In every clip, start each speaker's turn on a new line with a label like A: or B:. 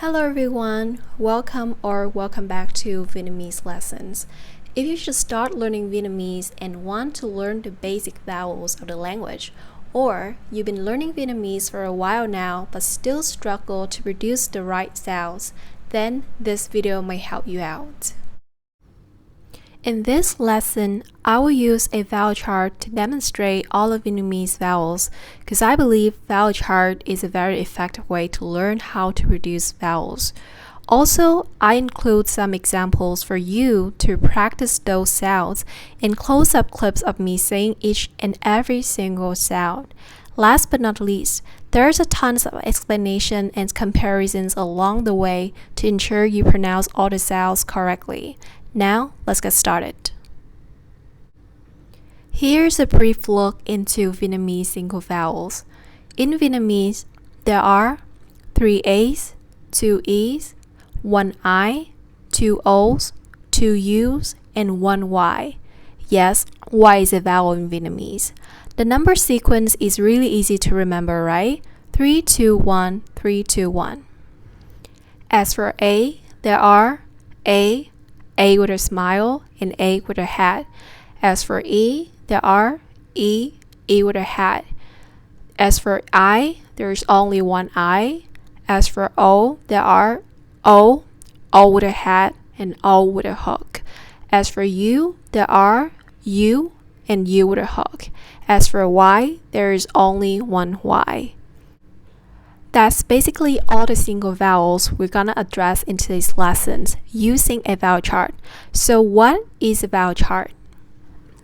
A: Hello everyone, welcome back to Vietnamese lessons. If you should start learning Vietnamese and want to learn the basic vowels of the language, or you've been learning Vietnamese for a while now but still struggle to produce the right sounds, then this video might help you out. In this lesson, I will use a vowel chart to demonstrate all of Vietnamese vowels because I believe vowel chart is a very effective way to learn how to produce vowels. Also, I include some examples for you to practice those sounds and close-up clips of me saying each and every single sound. Last but not least, there's a tons of explanation and comparisons along the way to ensure you pronounce all the sounds correctly. Now, let's get started. Here's a brief look into Vietnamese single vowels. In Vietnamese, there are 3 A's, 2 E's, 1 I, 2 O's, 2 U's, and 1 Y. Yes, Y is a vowel in Vietnamese. The number sequence is really easy to remember, right? 3, 2, 1, 3, 2, 1. As for A, there are A with a smile, and A with a hat. As for E, there are E with a hat. As for I, there is only one I. As for O, there are O with a hat, and O with a hook. As for U, there are U and U with a hook. As for Y, there is only one Y. That's basically all the single vowels we're gonna address in today's lessons using a vowel chart. So what is a vowel chart?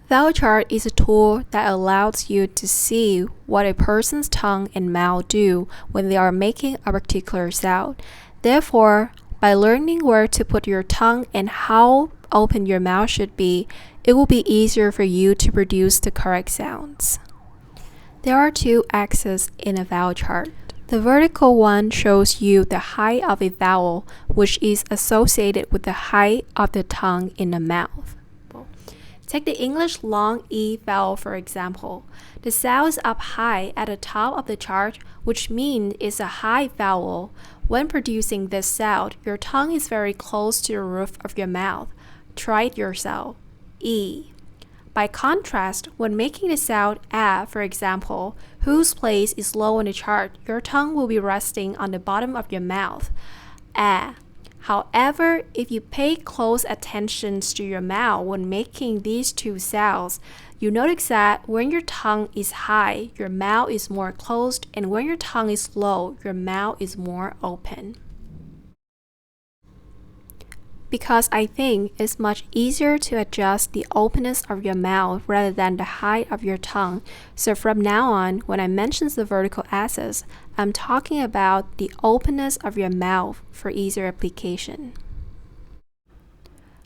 A: Vowel chart is a tool that allows you to see what a person's tongue and mouth do when they are making a particular sound. Therefore, by learning where to put your tongue and how open your mouth should be, it will be easier for you to produce the correct sounds. There are 2 axes in a vowel chart. The vertical one shows you the height of a vowel, which is associated with the height of the tongue in the mouth. Take the English long E vowel for example. The sound is up high at the top of the chart, which means it's a high vowel. When producing this sound, your tongue is very close to the roof of your mouth. Try it yourself. E. By contrast, when making the sound A, for example, whose place is low on the chart, your tongue will be resting on the bottom of your mouth. A. However, if you pay close attention to your mouth when making these 2 sounds, you notice that when your tongue is high, your mouth is more closed, and when your tongue is low, your mouth is more open. Because I think it's much easier to adjust the openness of your mouth rather than the height of your tongue. So from now on, when I mention the vertical axis, I'm talking about the openness of your mouth for easier application.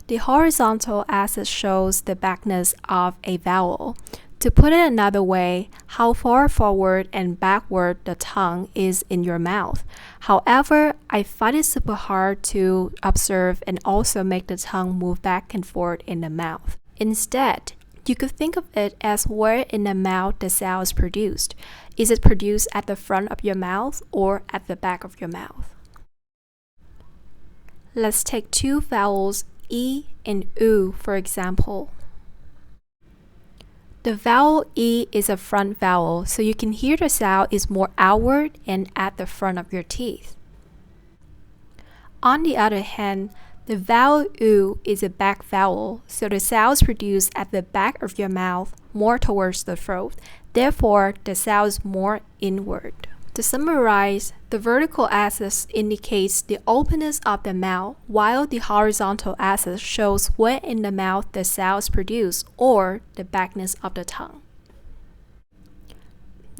A: The horizontal axis shows the backness of a vowel. To put it another way, how far forward and backward the tongue is in your mouth. However, I find it super hard to observe and also make the tongue move back and forth in the mouth. Instead, you could think of it as where in the mouth the sound is produced. Is it produced at the front of your mouth or at the back of your mouth? Let's take 2 vowels E and U for example. The vowel E is a front vowel, so you can hear the sound is more outward and at the front of your teeth. On the other hand, the vowel U is a back vowel, so the sound is produced at the back of your mouth, more towards the throat. Therefore, the sound is more inward. To summarize, the vertical axis indicates the openness of the mouth, while the horizontal axis shows where in the mouth the sound is produced, or the backness of the tongue.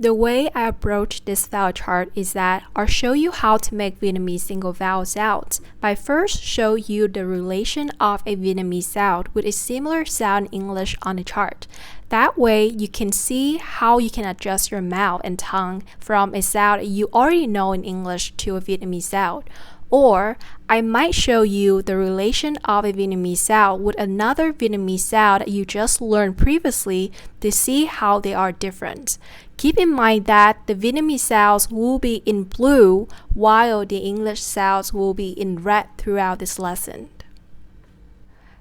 A: The way I approach this vowel chart is that I'll show you how to make Vietnamese single vowel sounds by first show you the relation of a Vietnamese sound with a similar sound in English on the chart. That way you can see how you can adjust your mouth and tongue from a sound you already know in English to a Vietnamese sound. Or I might show you the relation of a Vietnamese sound with another Vietnamese sound that you just learned previously to see how they are different. Keep in mind that the Vietnamese sounds will be in blue while the English sounds will be in red throughout this lesson.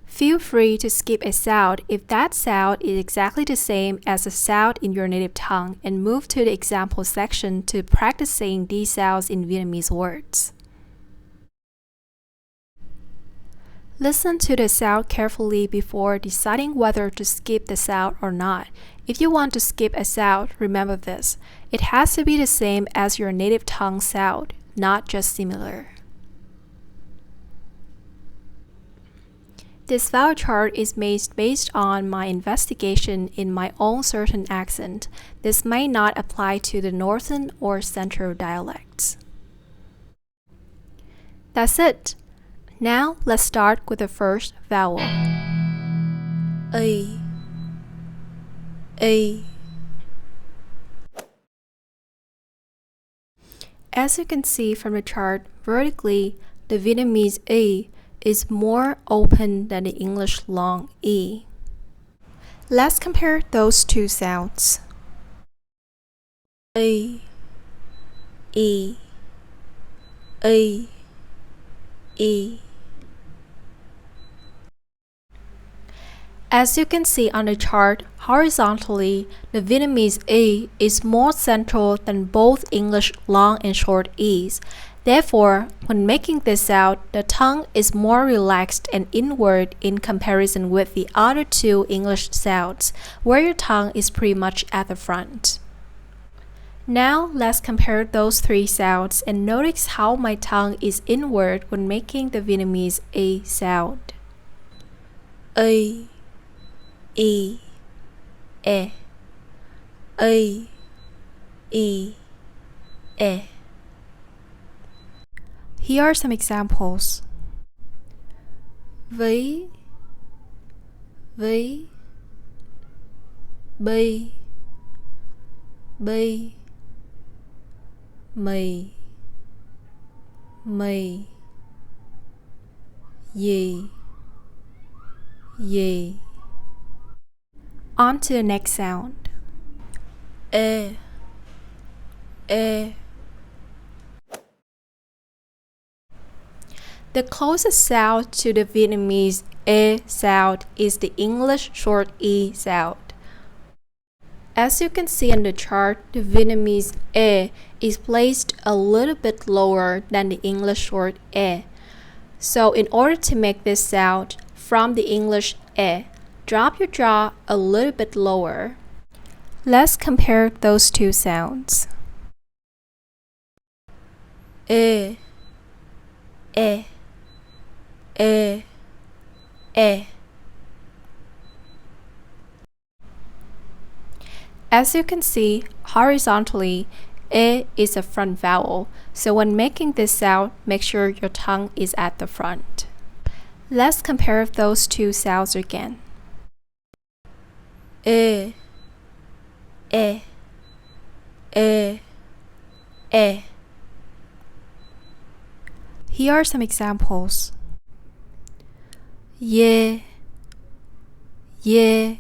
A: Feel free to skip a sound if that sound is exactly the same as the sound in your native tongue and move to the example section to practice saying these sounds in Vietnamese words. Listen to the sound carefully before deciding whether to skip the sound or not. If you want to skip a sound, remember this. It has to be the same as your native tongue sound, not just similar. This vowel chart is made based on my investigation in my own certain accent. This may not apply to the northern or central dialects. That's it. Now let's start with the first vowel. A. A. As you can see from the chart, vertically, the Vietnamese A is more open than the English long E. Let's compare those two sounds. A, E, A, E. As you can see on the chart, horizontally, the Vietnamese A is more central than both English long and short E's. Therefore, when making this sound, the tongue is more relaxed and inward in comparison with the other two English sounds, where your tongue is pretty much at the front. Now, let's compare those three sounds and notice how my tongue is inward when making the Vietnamese A sound. A, E, E, A, E, E. Here are some examples. V, V, B, B, mì, mì, gì, gì. On to the next sound. E, E. The closest sound to the Vietnamese E sound is the English short E sound. As you can see on the chart, the Vietnamese E is placed a little bit lower than the English short E. So in order to make this sound from the English E, drop your jaw a little bit lower. Let's compare those two sounds. E, E, E, E. As you can see, horizontally, E is a front vowel, so when making this sound, make sure your tongue is at the front. Let's compare those two sounds again. E, E, E, E. Here are some examples. Yeah, yeah,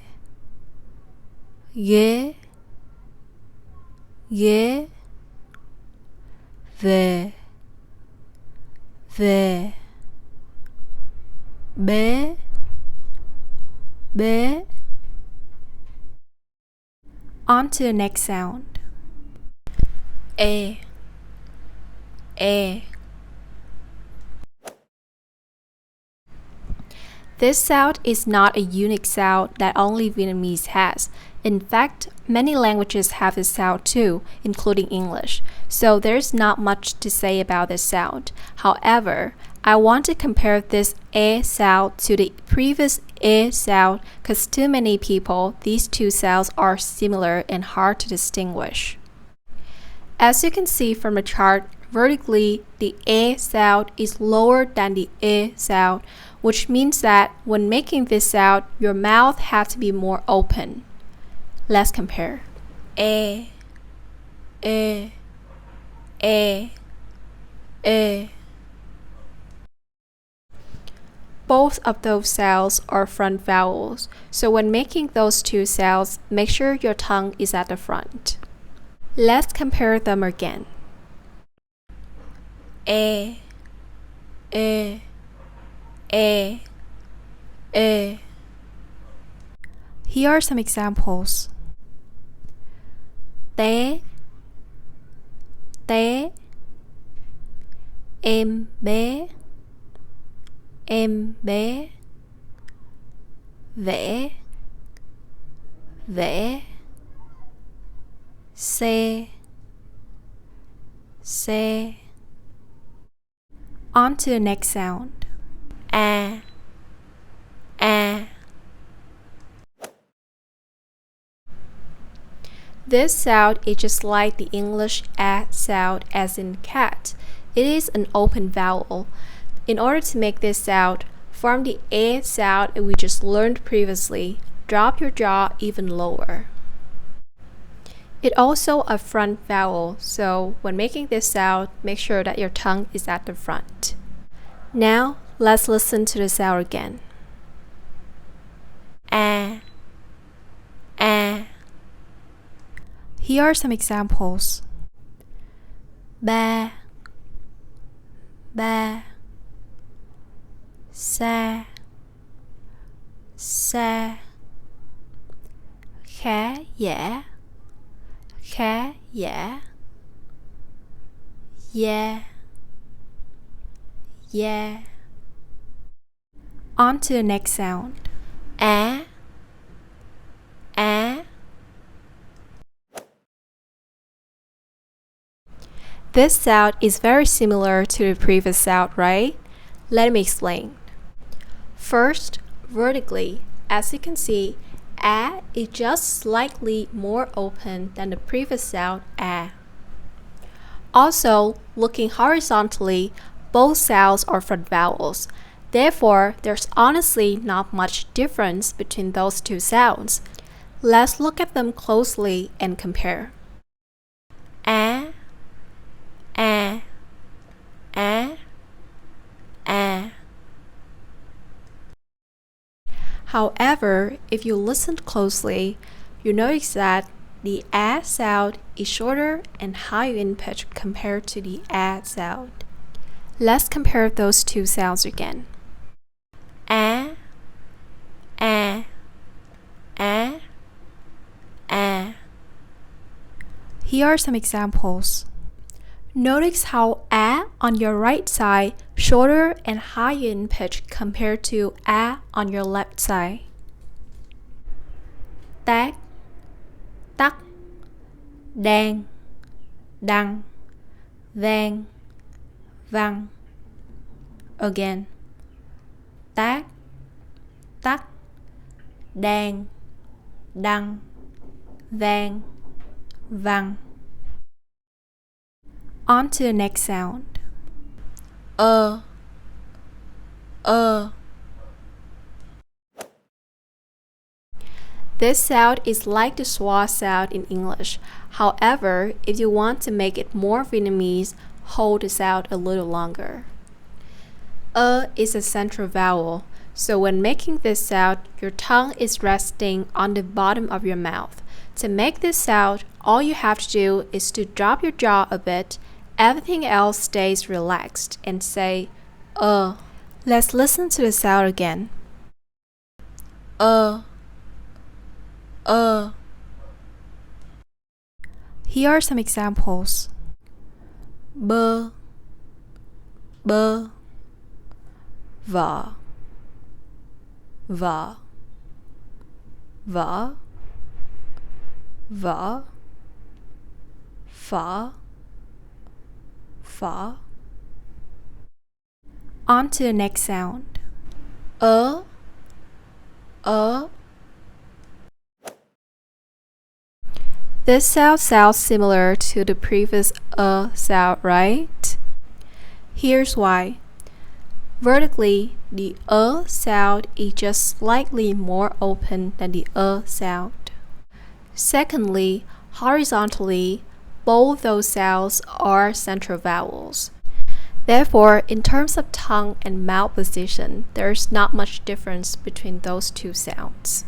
A: yeah, yeah, về, về, bé, bé. On to the next sound. E, E. This sound is not a unique sound that only Vietnamese has. In fact, many languages have this sound too, including English, so there's not much to say about this sound. However, I want to compare this E sound to the previous E sound because to many people, these two sounds are similar and hard to distinguish. As you can see from the chart, vertically, the E sound is lower than the E sound, which means that when making this sound, your mouth has to be more open. Let's compare. E, E, E, E, Both of those sounds are front vowels, so when making those two sounds, make sure your tongue is at the front. Let's compare them again. E, e, e, e. Here are some examples. Té, té, em bé, vẽ, vẽ, xe, xe. On to the next sound. A, a. This sound is just like the English A sound as in cat. It is an open vowel. In order to make this sound, from the A sound we just learned previously, drop your jaw even lower. It's also a front vowel, so when making this sound, make sure that your tongue is at the front. Now, let's listen to the sound again. A, a. Here are some examples. Ba, ba, sa, sa. Khá giả, khá giả. Yeah, yeah. On to the next sound. A, a. This sound is very similar to the previous sound, right? Let me explain. First, vertically, as you can see, A is just slightly more open than the previous sound A. Also, looking horizontally, both sounds are front vowels. Therefore, there's honestly not much difference between those two sounds. Let's look at them closely and compare. A, a, a, a. However, if you listen closely, you notice that the A sound is shorter and higher in pitch compared to the A sound. Let's compare those two sounds again. A, a, a, a. Here are some examples. Notice how A on your right side shorter and higher in pitch compared to A on your left side. Tác, tắc, đang, đăng, vang, văng. Again. Tác, tắc, đang, đăng, vang, văng. On to the next sound. This sound is like the schwa sound in English. However, if you want to make it more Vietnamese, hold the sound a little longer. Is a central vowel, so when making this sound, your tongue is resting on the bottom of your mouth. To make this sound, all you have to do is to drop your jaw a bit. Everything else stays relaxed and say, Let's listen to the sound again. Here are some examples. Bơ, bơ, vợ, vợ, vợ, vợ, phở, phở. On to the next sound. This sound sounds similar to the previous sound, right? Here's why. Vertically, the sound is just slightly more open than the sound. Secondly, horizontally, both those sounds are central vowels. Therefore, in terms of tongue and mouth position, there is not much difference between those two sounds.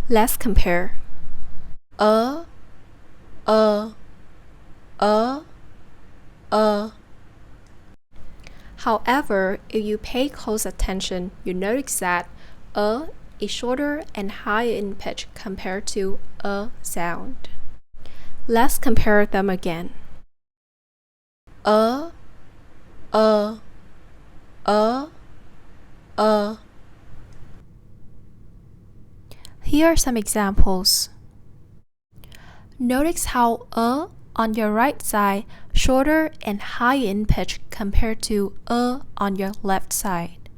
A: Let's compare. Â, â. However, if you pay close attention, you notice that â is shorter and higher in pitch compared to a sound. Let's compare them again. Â, â. Here are some examples. Notice how â on your right side shorter and higher in pitch compared to â on your left side.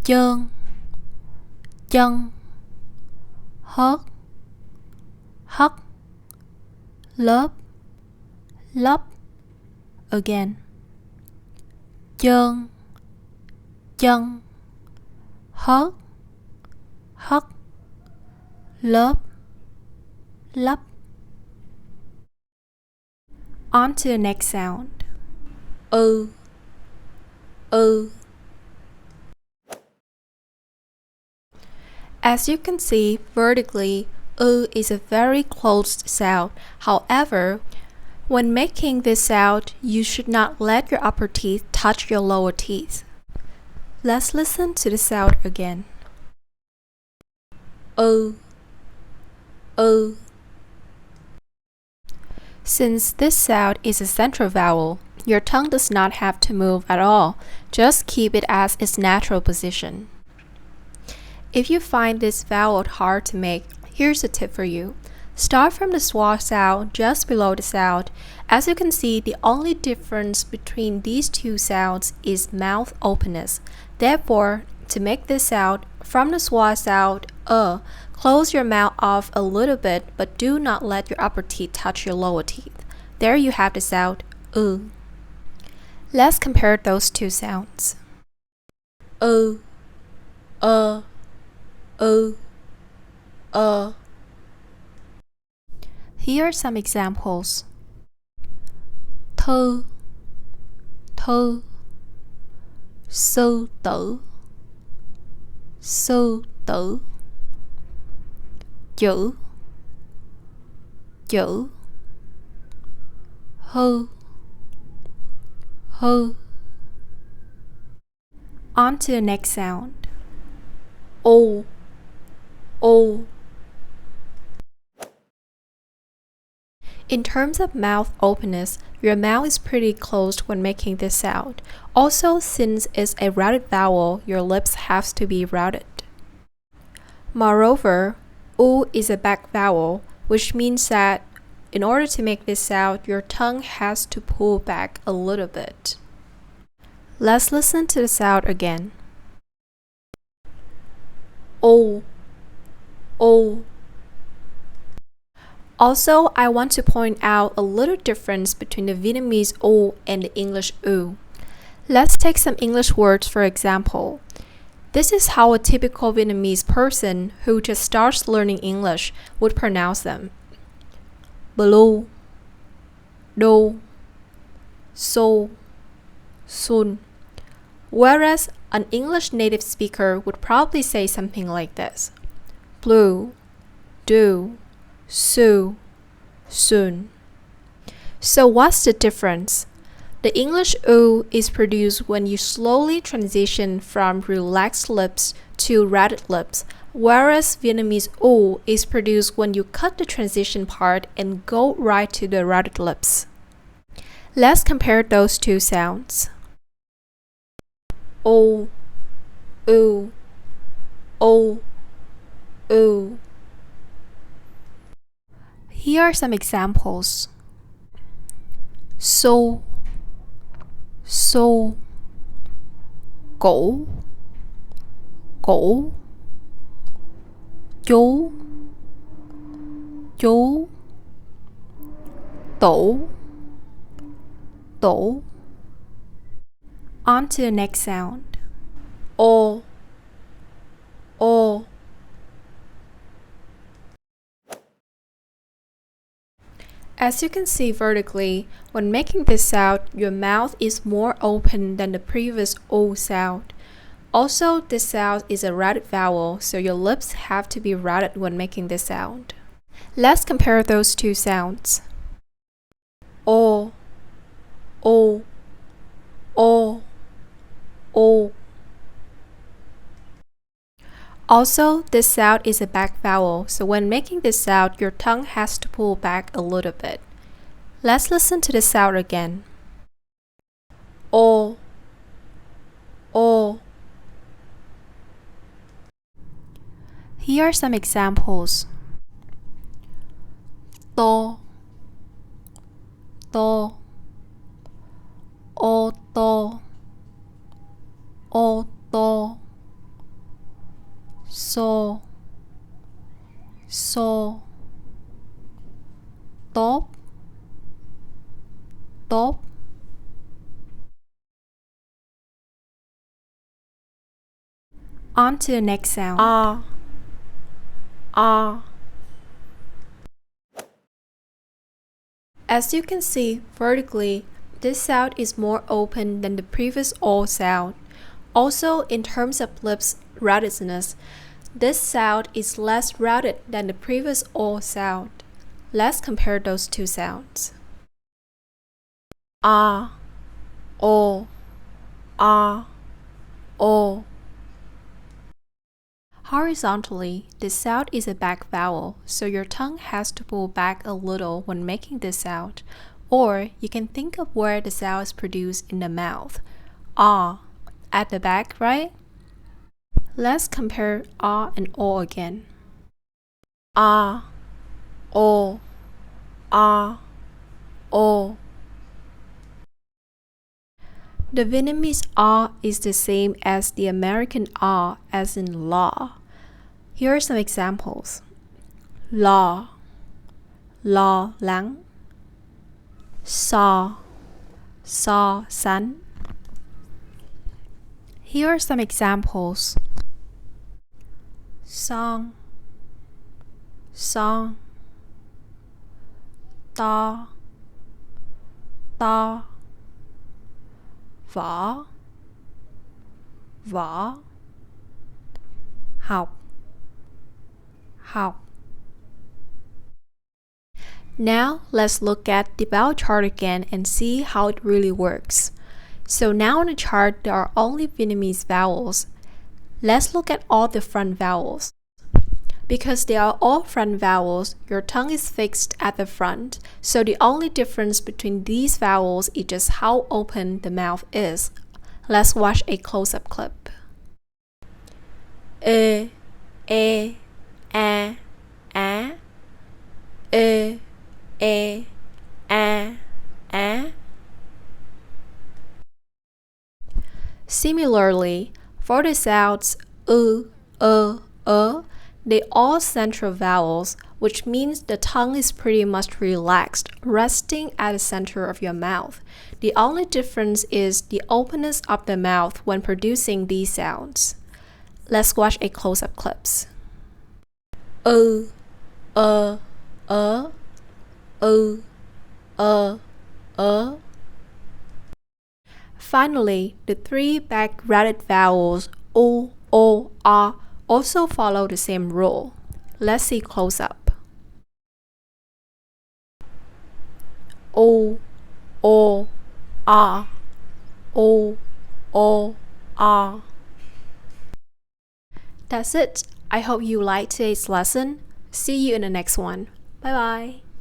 A: Chân, hớt, lớp, Again. Chân, hớt, lớp. On to the next sound. Ư. As you can see, vertically, ư is a very closed sound. However, when making this sound, you should not let your upper teeth touch your lower teeth. Let's listen to the sound again. Ư. Since this sound is a central vowel, your tongue does not have to move at all. Just keep it as its natural position. If you find this vowel hard to make, here's a tip for you. Start from the schwa sound just below the sound. As you can see, the only difference between these two sounds is mouth openness. Therefore, to make this sound, from the schwa sound, close your mouth off a little bit, but do not let your upper teeth touch your lower teeth. There you have the sound, ư. Let's compare those two sounds. Ư, ư. Here are some examples. Thư, sư tử, chữ, hư. On to the next sound. Ô. In terms of mouth openness, your mouth is pretty closed when making this sound. Also, since it's a rounded vowel, your lips have to be rounded. Moreover, Ô is a back vowel, which means that in order to make this sound, your tongue has to pull back a little bit. Let's listen to the sound again. Ô. Also, I want to point out a little difference between the Vietnamese Ô and the English Ư. Let's take some English words for example. This is how a typical Vietnamese person who just starts learning English would pronounce them. Blue, đô, xô, sun. Whereas an English native speaker would probably say something like this. Blue, do, su, sun. So what's the difference? The English Ư is produced when you slowly transition from relaxed lips to rounded lips, whereas Vietnamese Ô is produced when you cut the transition part and go right to the rounded lips. Let's compare those two sounds. Ô, Ư, ô, Ư. Here are some examples. So, cổ, chú, tổ. On to the next sound. Ô. As you can see vertically, when making this sound, your mouth is more open than the previous O sound. Also, this sound is a rounded vowel, so your lips have to be rounded when making this sound. Let's compare those two sounds. O, O, O, O. Also, this sound is a back vowel, so when making this sound, your tongue has to pull back a little bit. Let's listen to the sound again. O, O. Here are some examples. To, to, o to, o to, so, so, top, top. On to the next sound. Ah, ah. As you can see vertically, this sound is more open than the previous O sound. Also, in terms of lips roundedness, this sound is less rounded than the previous O sound. Let's compare those two sounds. Ah, O, ah, O. Horizontally, this sound is a back vowel, so your tongue has to pull back a little when making this sound. Or you can think of where the sound is produced in the mouth. Ah, at the back, right? Let's compare ah and O again. Ah, O, ah, O. The Vietnamese ah is the same as the American ah, as in law. Here are some examples. Lo, lo lắng. So, so sánh. Here are some examples. Song, song. To, to. Võ, võ. Học, học. Now let's look at the vowel chart again and see how it really works. So now on the chart there are only Vietnamese vowels. Let's look at all the front vowels. Because they are all front vowels, your tongue is fixed at the front, so the only difference between these vowels is just how open the mouth is. Let's watch a close-up clip. Ê, ê, a, á. Ê, ê, a, á. Similarly, for the sounds they all central vowels, which means the tongue is pretty much relaxed, resting at the center of your mouth. The only difference is the openness of the mouth when producing these sounds. Let's watch a close-up clips. Finally, the three back rounded vowels O, O, A also follow the same rule. Let's see close up. O, O, A, O, O, A. That's it. I hope you liked today's lesson. See you in the next one. Bye bye.